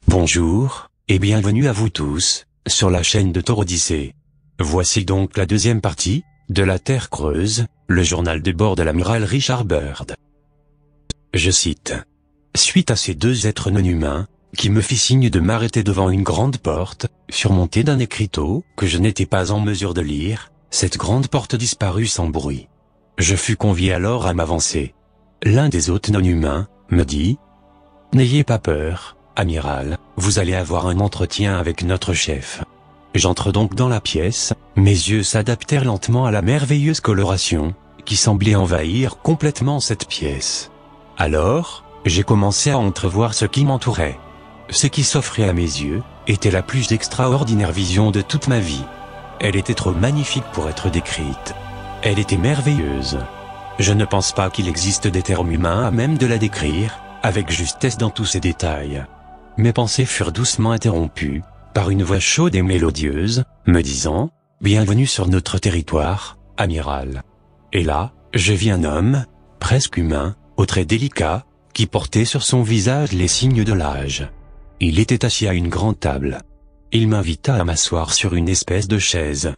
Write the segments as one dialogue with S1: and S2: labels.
S1: Bonjour, et bienvenue à vous tous, sur la chaîne de Thor Odyssée. Voici donc la deuxième partie, de la Terre creuse, le journal de bord de l'amiral Richard Byrd. Je cite. Suite à ces deux êtres non humains, qui me fit signe de m'arrêter devant une grande porte, surmontée d'un écriteau que je n'étais pas en mesure de lire, cette grande porte disparut sans bruit. Je fus convié alors à m'avancer. L'un des hôtes non humains, me dit « N'ayez pas peur, amiral, vous allez avoir un entretien avec notre chef. » J'entre donc dans la pièce, mes yeux s'adaptèrent lentement à la merveilleuse coloration, qui semblait envahir complètement cette pièce. Alors, j'ai commencé à entrevoir ce qui m'entourait. Ce qui s'offrait à mes yeux, était la plus extraordinaire vision de toute ma vie. Elle était trop magnifique pour être décrite. Elle était merveilleuse. Je ne pense pas qu'il existe des termes humains à même de la décrire, avec justesse dans tous ses détails. Mes pensées furent doucement interrompues, par une voix chaude et mélodieuse, me disant « Bienvenue sur notre territoire, amiral. » Et là, je vis un homme, presque humain, aux traits délicats, qui portait sur son visage les signes de l'âge. Il était assis à une grande table. Il m'invita à m'asseoir sur une espèce de chaise.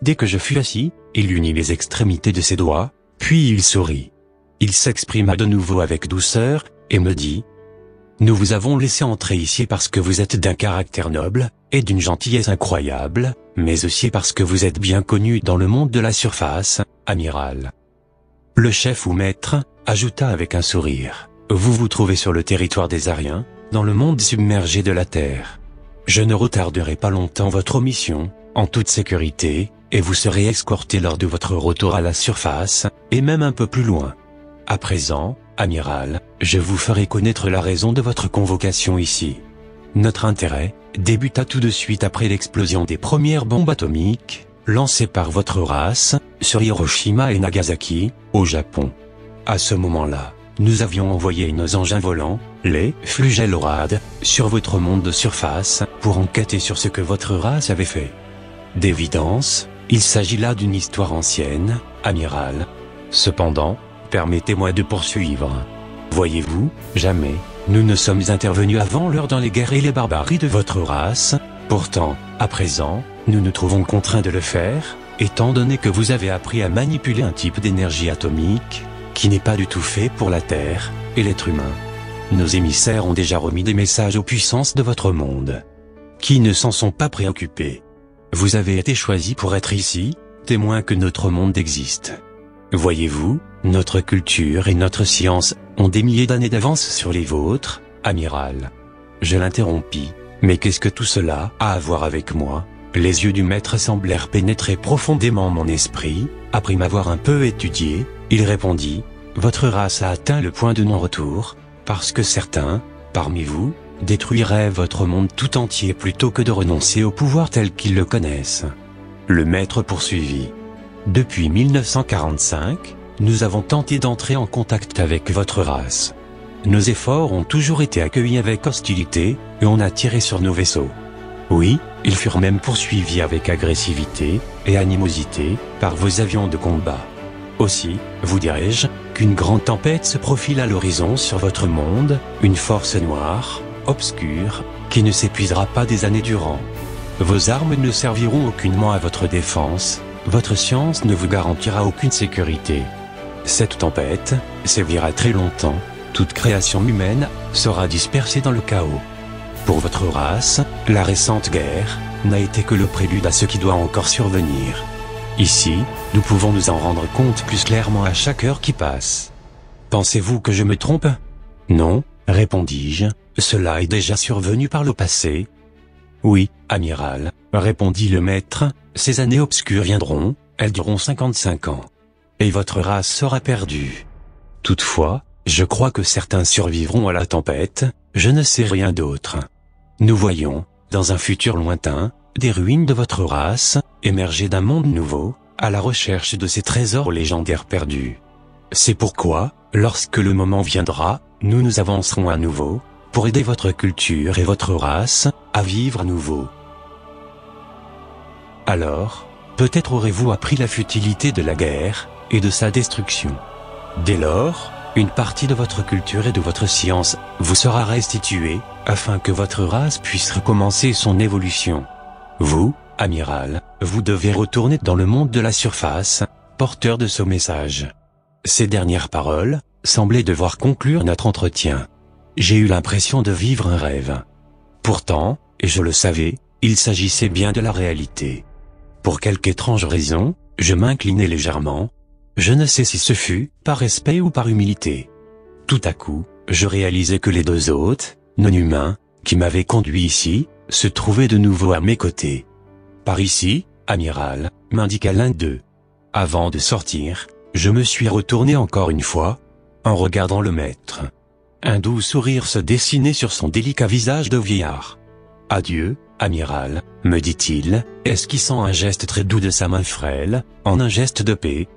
S1: Dès que je fus assis, il unit les extrémités de ses doigts, puis il sourit. Il s'exprima de nouveau avec douceur, et me dit « Nous vous avons laissé entrer ici parce que vous êtes d'un caractère noble, et d'une gentillesse incroyable, mais aussi parce que vous êtes bien connu dans le monde de la surface, amiral. » Le chef ou maître, ajouta avec un sourire « Vous vous trouvez sur le territoire des Ariens, dans le monde submergé de la Terre. Je ne retarderai pas longtemps votre mission, en toute sécurité, et vous serez escorté lors de votre retour à la surface, et même un peu plus loin. À présent, amiral, je vous ferai connaître la raison de votre convocation ici. Notre intérêt débuta tout de suite après l'explosion des premières bombes atomiques, lancées par votre race, sur Hiroshima et Nagasaki, au Japon. À ce moment-là, nous avions envoyé nos engins volants, les Flugelorades, sur votre monde de surface, pour enquêter sur ce que votre race avait fait. D'évidence, il s'agit là d'une histoire ancienne, amiral. Cependant, permettez-moi de poursuivre. Voyez-vous, jamais, nous ne sommes intervenus avant l'heure dans les guerres et les barbaries de votre race. Pourtant, à présent, nous nous trouvons contraints de le faire, étant donné que vous avez appris à manipuler un type d'énergie atomique, qui n'est pas du tout fait pour la Terre, et l'être humain. Nos émissaires ont déjà remis des messages aux puissances de votre monde, qui ne s'en sont pas préoccupés. Vous avez été choisi pour être ici, témoin que notre monde existe. Voyez-vous, notre culture et notre science ont des milliers d'années d'avance sur les vôtres, amiral. Je l'interrompis. Mais qu'est-ce que tout cela a à voir avec moi? Les yeux du maître semblèrent pénétrer profondément mon esprit. Après m'avoir un peu étudié, il répondit, « Votre race a atteint le point de non-retour, parce que certains, parmi vous, détruiraient votre monde tout entier plutôt que de renoncer au pouvoir tel qu'ils le connaissent. » Le maître poursuivit. « Depuis 1945, nous avons tenté d'entrer en contact avec votre race. Nos efforts ont toujours été accueillis avec hostilité, et on a tiré sur nos vaisseaux. Oui, ils furent même poursuivis avec agressivité et animosité par vos avions de combat. Aussi, vous dirais-je, qu'une grande tempête se profile à l'horizon sur votre monde, une force noire, obscure, qui ne s'épuisera pas des années durant. Vos armes ne serviront aucunement à votre défense, votre science ne vous garantira aucune sécurité. Cette tempête sévira très longtemps, toute création humaine sera dispersée dans le chaos. Pour votre race, la récente guerre n'a été que le prélude à ce qui doit encore survenir. Ici, nous pouvons nous en rendre compte plus clairement à chaque heure qui passe. Pensez-vous que je me trompe? Non, répondis-je, cela est déjà survenu par le passé. Oui, amiral, répondit le maître, ces années obscures viendront, elles dureront 55 ans. Et votre race sera perdue. Toutefois, je crois que certains survivront à la tempête, je ne sais rien d'autre. Nous voyons, dans un futur lointain, des ruines de votre race, émerger d'un monde nouveau, à la recherche de ces trésors légendaires perdus. C'est pourquoi, lorsque le moment viendra, nous nous avancerons à nouveau, pour aider votre culture et votre race, à vivre à nouveau. Alors, peut-être aurez-vous appris la futilité de la guerre, et de sa destruction. Dès lors, Une partie de votre culture et de votre science vous sera restituée, afin que votre race puisse recommencer son évolution. Vous, amiral, vous devez retourner dans le monde de la surface, porteur de ce message. » Ces dernières paroles semblaient devoir conclure notre entretien. J'ai eu l'impression de vivre un rêve. Pourtant, et je le savais, il s'agissait bien de la réalité. Pour quelque étrange raison, je m'inclinai légèrement. Je ne sais si ce fut par respect ou par humilité. Tout à coup, je réalisai que les deux hôtes, non humains, qui m'avaient conduit ici, se trouvaient de nouveau à mes côtés. « Par ici, amiral », m'indiqua l'un d'eux. Avant de sortir, je me suis retourné encore une fois, en regardant le maître. Un doux sourire se dessinait sur son délicat visage de vieillard. « Adieu, amiral », me dit-il, esquissant un geste très doux de sa main frêle, en un geste de paix.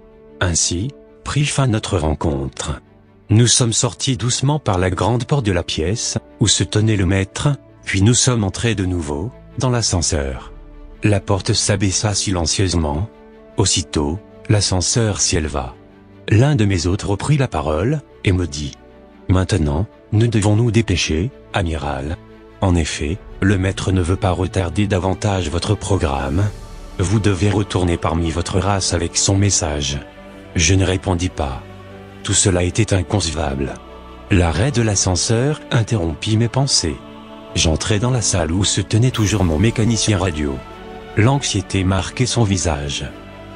S1: Ainsi, prit fin notre rencontre. Nous sommes sortis doucement par la grande porte de la pièce, où se tenait le maître, puis nous sommes entrés de nouveau, dans l'ascenseur. La porte s'abaissa silencieusement. Aussitôt, l'ascenseur s'y éleva. L'un de mes hôtes reprit la parole, et me dit « Maintenant, nous devons nous dépêcher, amiral. En effet, le maître ne veut pas retarder davantage votre programme. Vous devez retourner parmi votre race avec son message. » Je ne répondis pas. Tout cela était inconcevable. L'arrêt de l'ascenseur interrompit mes pensées. J'entrai dans la salle où se tenait toujours mon mécanicien radio. L'anxiété marquait son visage.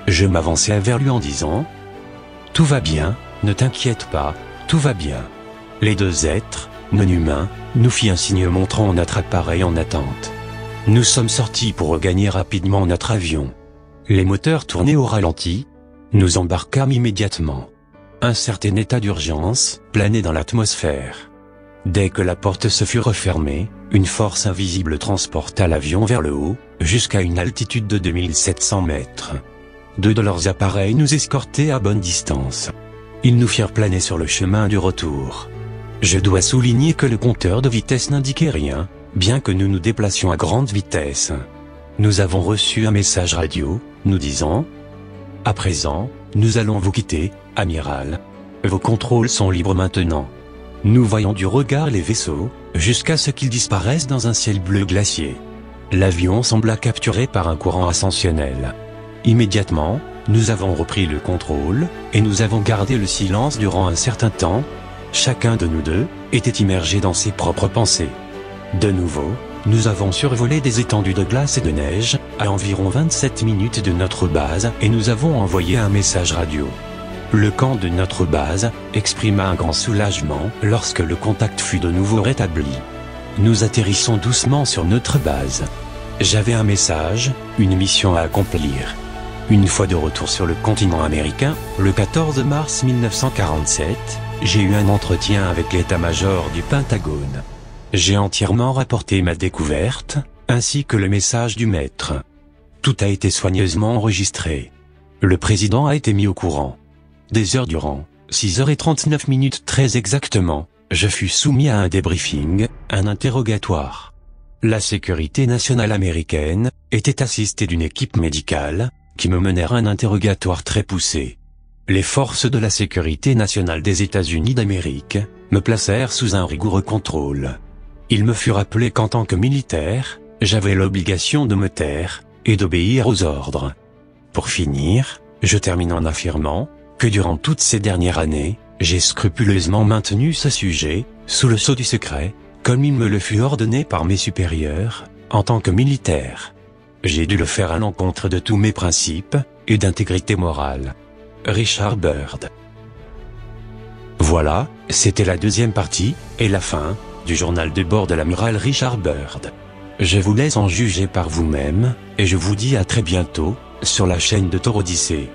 S1: Je m'avançai vers lui en disant « Tout va bien, ne t'inquiète pas, tout va bien. » Les deux êtres, non humains, nous fit un signe montrant notre appareil en attente. Nous sommes sortis pour regagner rapidement notre avion. Les moteurs tournaient au ralenti. Nous embarquâmes immédiatement. Un certain état d'urgence planait dans l'atmosphère. Dès que la porte se fut refermée, une force invisible transporta l'avion vers le haut, jusqu'à une altitude de 2700 mètres. Deux de leurs appareils nous escortaient à bonne distance. Ils nous firent planer sur le chemin du retour. Je dois souligner que le compteur de vitesse n'indiquait rien, bien que nous nous déplacions à grande vitesse. Nous avons reçu un message radio, nous disant « À présent, nous allons vous quitter, amiral. Vos contrôles sont libres maintenant. » Nous voyons du regard les vaisseaux, jusqu'à ce qu'ils disparaissent dans un ciel bleu glacier. L'avion sembla capturé par un courant ascensionnel. Immédiatement, nous avons repris le contrôle, et nous avons gardé le silence durant un certain temps. Chacun de nous deux était immergé dans ses propres pensées. De nouveau, nous avons survolé des étendues de glace et de neige, à environ 27 minutes de notre base, et nous avons envoyé un message radio. Le camp de notre base exprima un grand soulagement lorsque le contact fut de nouveau rétabli. Nous atterrissons doucement sur notre base. J'avais un message, une mission à accomplir. Une fois de retour sur le continent américain, le 14 mars 1947, j'ai eu un entretien avec l'état-major du Pentagone. J'ai entièrement rapporté ma découverte, ainsi que le message du maître. Tout a été soigneusement enregistré. Le président a été mis au courant. Des heures durant, 6h39 très exactement, je fus soumis à un débriefing, un interrogatoire. La sécurité nationale américaine était assistée d'une équipe médicale, qui me menèrent un interrogatoire très poussé. Les forces de la sécurité nationale des États-Unis d'Amérique me placèrent sous un rigoureux contrôle. Il me fut rappelé qu'en tant que militaire, j'avais l'obligation de me taire et d'obéir aux ordres. Pour finir, je termine en affirmant que durant toutes ces dernières années, j'ai scrupuleusement maintenu ce sujet, sous le sceau du secret, comme il me le fut ordonné par mes supérieurs, en tant que militaire. J'ai dû le faire à l'encontre de tous mes principes et d'intégrité morale. Richard Byrd. Voilà, c'était la deuxième partie, et la fin, du journal de bord de l'amiral Richard Byrd. Je vous laisse en juger par vous-même, et je vous dis à très bientôt, sur la chaîne de Thor Odyssey.